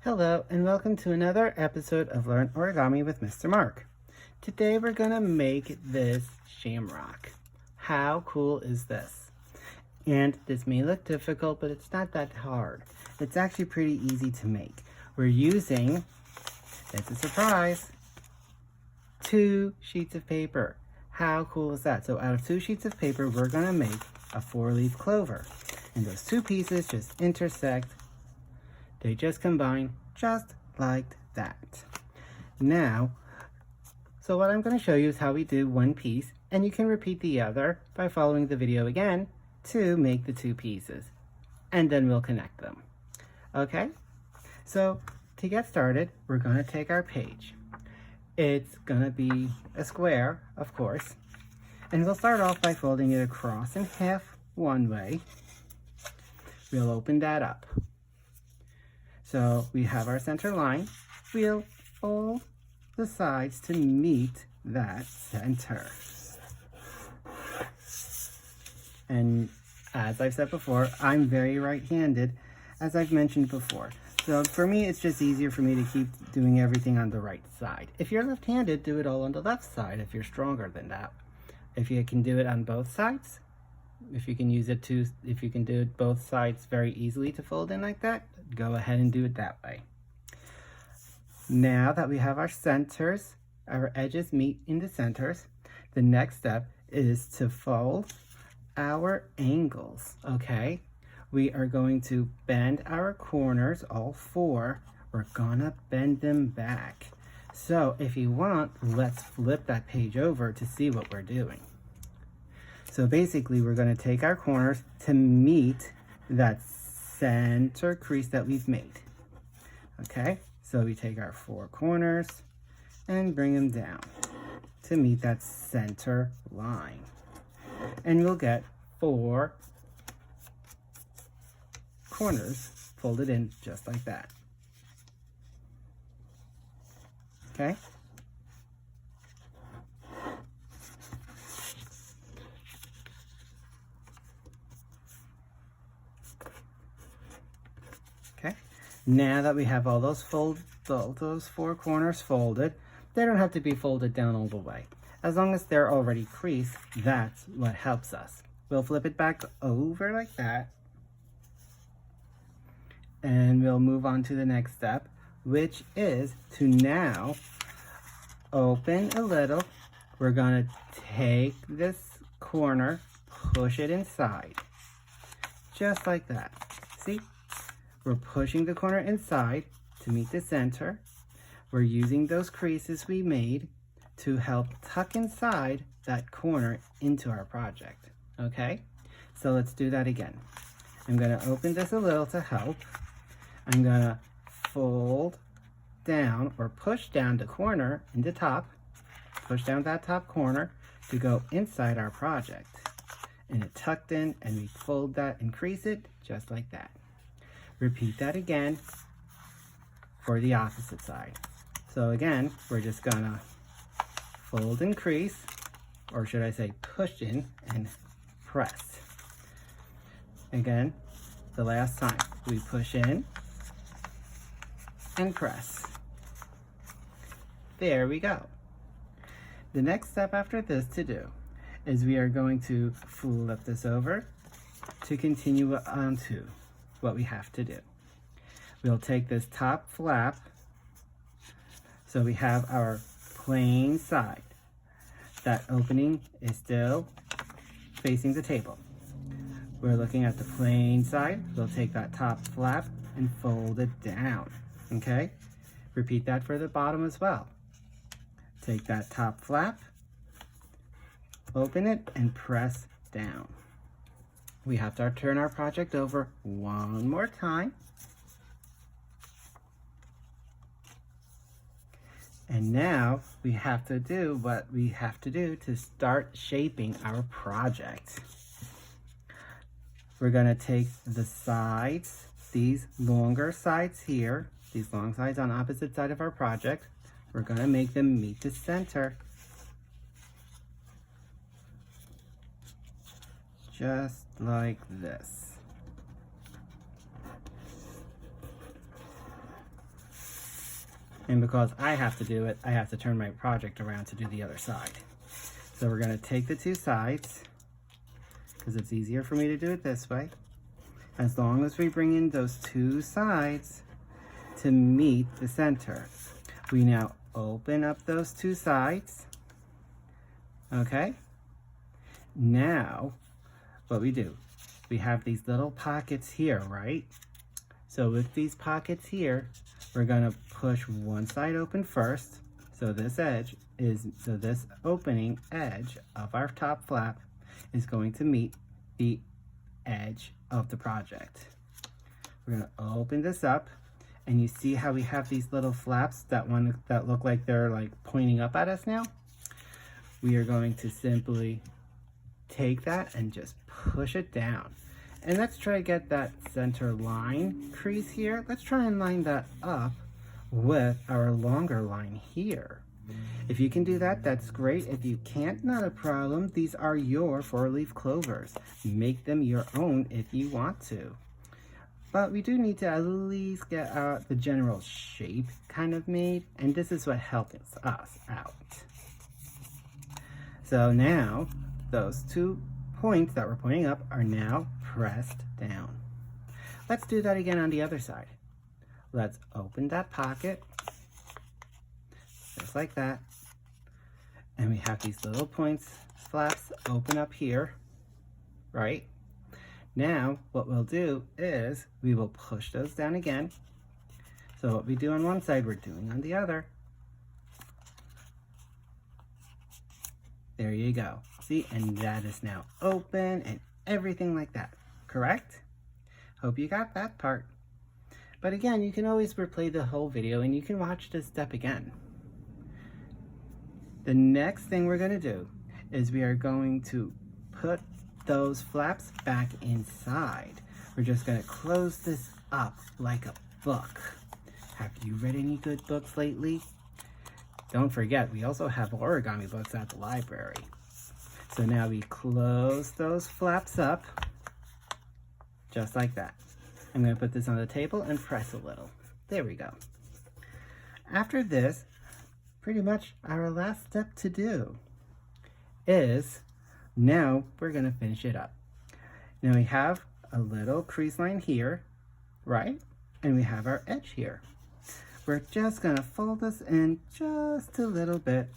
Hello and welcome to another episode of Learn Origami with Mr. Mark. Today we're going to make this shamrock. How cool is this? And this may look difficult, but it's not that hard. It's actually pretty easy to make. We're using, it's a surprise, 2 sheets of paper. How cool is that? So out of 2 sheets of paper, we're going to make a 4-leaf clover. And those 2 pieces just intersect. They just combine just like that. Now, so what I'm going to show you is how we do one piece, and you can repeat the other by following the video again to make the 2 pieces, and then we'll connect them. Okay? So to get started, we're going to take our page. It's going to be a square, of course, and we'll start off by folding it across in half one way. We'll open that up. So we have our center line. We'll fold the sides to meet that center. And as I've said before, I'm very right-handed, as I've mentioned before. So for me, it's just easier for me to keep doing everything on the right side. If you're left-handed, do it all on the left side if you're stronger than that. If you can do it on both sides, if you can do it both sides very easily to fold in like that, go ahead and do it that way. Now that we have our centers, our edges meet in the centers, the next step is to fold our angles, okay? We are going to bend our corners, all 4. We're gonna bend them back. So if you want, let's flip that page over to see what we're doing. So basically, we're going to take our corners to meet that center crease that we've made. Okay, so we take our 4 corners and bring them down to meet that center line. And we'll get 4 corners folded in just like that. Okay? Okay, now that we have all those 4 corners folded, they don't have to be folded down all the way. As long as they're already creased, that's what helps us. We'll flip it back over like that, and we'll move on to the next step, which is to now open a little. We're going to take this corner, push it inside, just like that. See? We're pushing the corner inside to meet the center. We're using those creases we made to help tuck inside that corner into our project. Okay? So let's do that again. I'm going to open this a little to help. I'm going to fold down or push down the corner in the top. Push down that top corner to go inside our project. And it tucked in, and we fold that and crease it just like that. Repeat that again for the opposite side. So again, we're just gonna fold and crease, or should I say push in and press. Again, the last time, we push in and press. There we go. The next step after this to do is we are going to flip this over to continue on to what we have to do. We'll take this top flap, so we have our plain side. That opening is still facing the table. We're looking at the plain side. We'll take that top flap and fold it down, okay? Repeat that for the bottom as well. Take that top flap, open it, and press down. We have to turn our project over one more time. And now we have to do what we have to do to start shaping our project. We're going to take the sides, these longer sides here, these long sides on opposite side of our project. We're going to make them meet the center. Just like this. And because I have to do it, I have to turn my project around to do the other side. So we're going to take the two sides, because it's easier for me to do it this way. As long as we bring in those two sides to meet the center. We now open up those two sides. Okay? Now, what we do, we have these little pockets here, right? So with these pockets here, we're going to push one side open first. So this opening edge of our top flap is going to meet the edge of the project. We're going to open this up, and you see how we have these little flaps that look like they're like pointing up at us now? We are going to simply take that and just push it down. And let's try to get that center line crease here. Let's try and line that up with our longer line here. If you can do that, that's great. If you can't, not a problem. These are your 4-leaf clovers. Make them your own if you want to. But we do need to at least get the general shape kind of made, and this is what helps us out. So now, those 2 points that we're pointing up are now pressed down. Let's do that again on the other side. Let's open that pocket, just like that. And we have these little flaps open up here, right? Now, what we'll do is we will push those down again. So what we do on one side, we're doing on the other. There you go. See, and that is now open and everything like that, correct? Hope you got that part. But again, you can always replay the whole video and you can watch this step again. The next thing we're going to do is we are going to put those flaps back inside. We're just going to close this up like a book. Have you read any good books lately? Don't forget, we also have origami books at the library. So now we close those flaps up, just like that. I'm going to put this on the table and press a little. There we go. After this, pretty much our last step to do is now we're going to finish it up. Now we have a little crease line here, right? And we have our edge here. We're just going to fold this in just a little bit.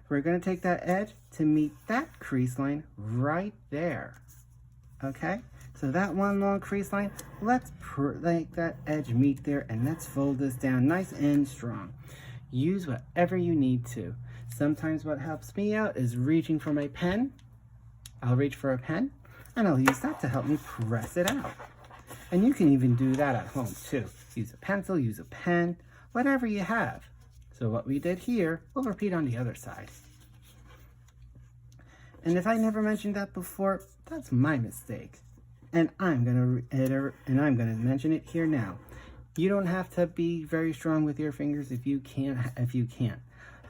We're going to take that edge to meet that crease line right there. Okay? So that one long crease line, let's make that edge meet there, and let's fold this down nice and strong. Use whatever you need to. Sometimes what helps me out is reaching for my pen. I'll reach for a pen, and I'll use that to help me press it out. And you can even do that at home too. Use a pencil, use a pen, whatever you have. So what we did here, we'll repeat on the other side. And if I never mentioned that before, that's my mistake. And I'm gonna mention it here now. You don't have to be very strong with your fingers if you can't.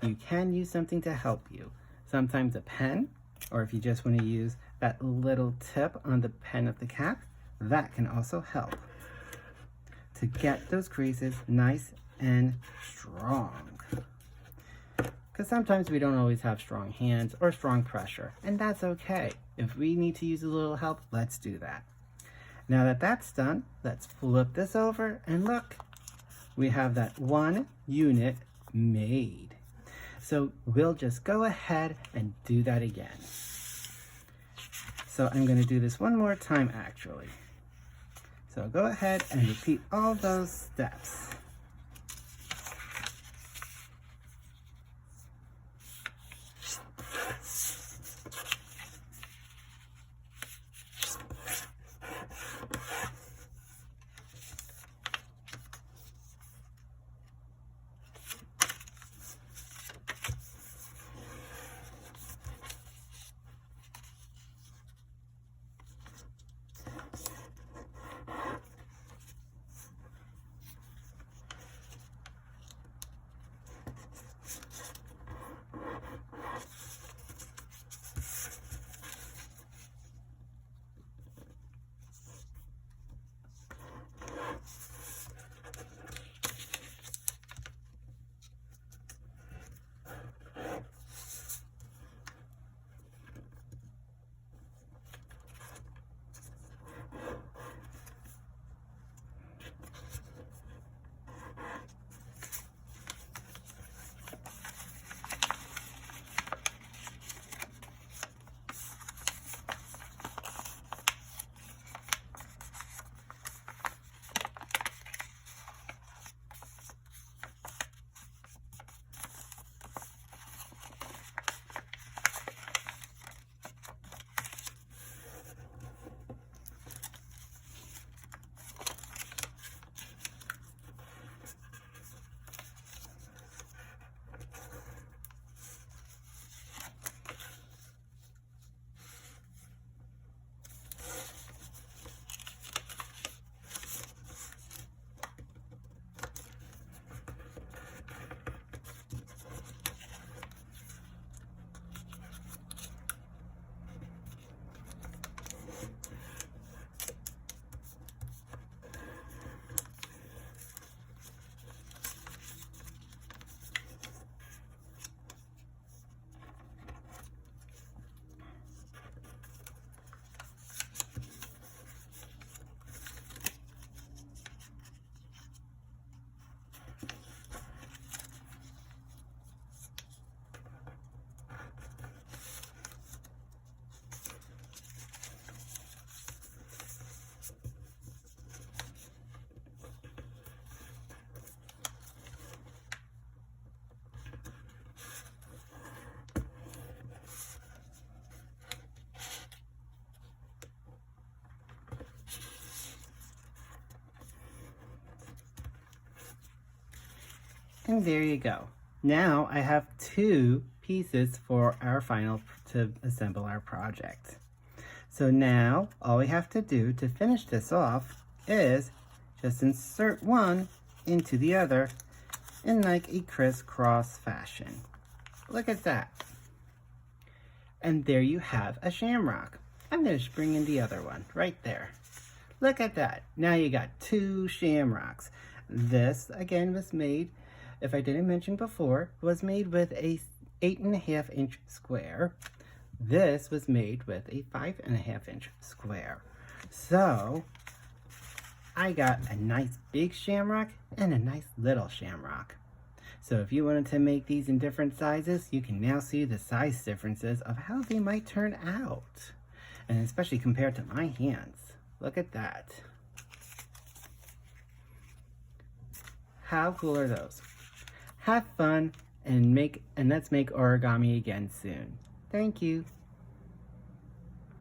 You can use something to help you. Sometimes a pen, or if you just want to use that little tip on the pen of the cap, that can also help to get those creases nice and strong. Because sometimes we don't always have strong hands or strong pressure, and that's okay. If we need to use a little help, let's do that. Now that that's done, let's flip this over and look. We have that one unit made. So we'll just go ahead and do that again. So I'm going to do this one more time actually. So go ahead and repeat all those steps. And there you go. Now I have 2 pieces for our final to assemble our project. So now all we have to do to finish this off is just insert one into the other in like a crisscross fashion. Look at that. And there you have a shamrock. I'm going to bring in the other one right there. Look at that. Now you got 2 shamrocks. This again was made, if I didn't mention before, was made with a 8.5 inch square. This was made with a 5.5 inch square. So I got a nice big shamrock and a nice little shamrock. So if you wanted to make these in different sizes, you can now see the size differences of how they might turn out. And especially compared to my hands. Look at that. How cool are those? Have fun and let's make origami again soon. Thank you.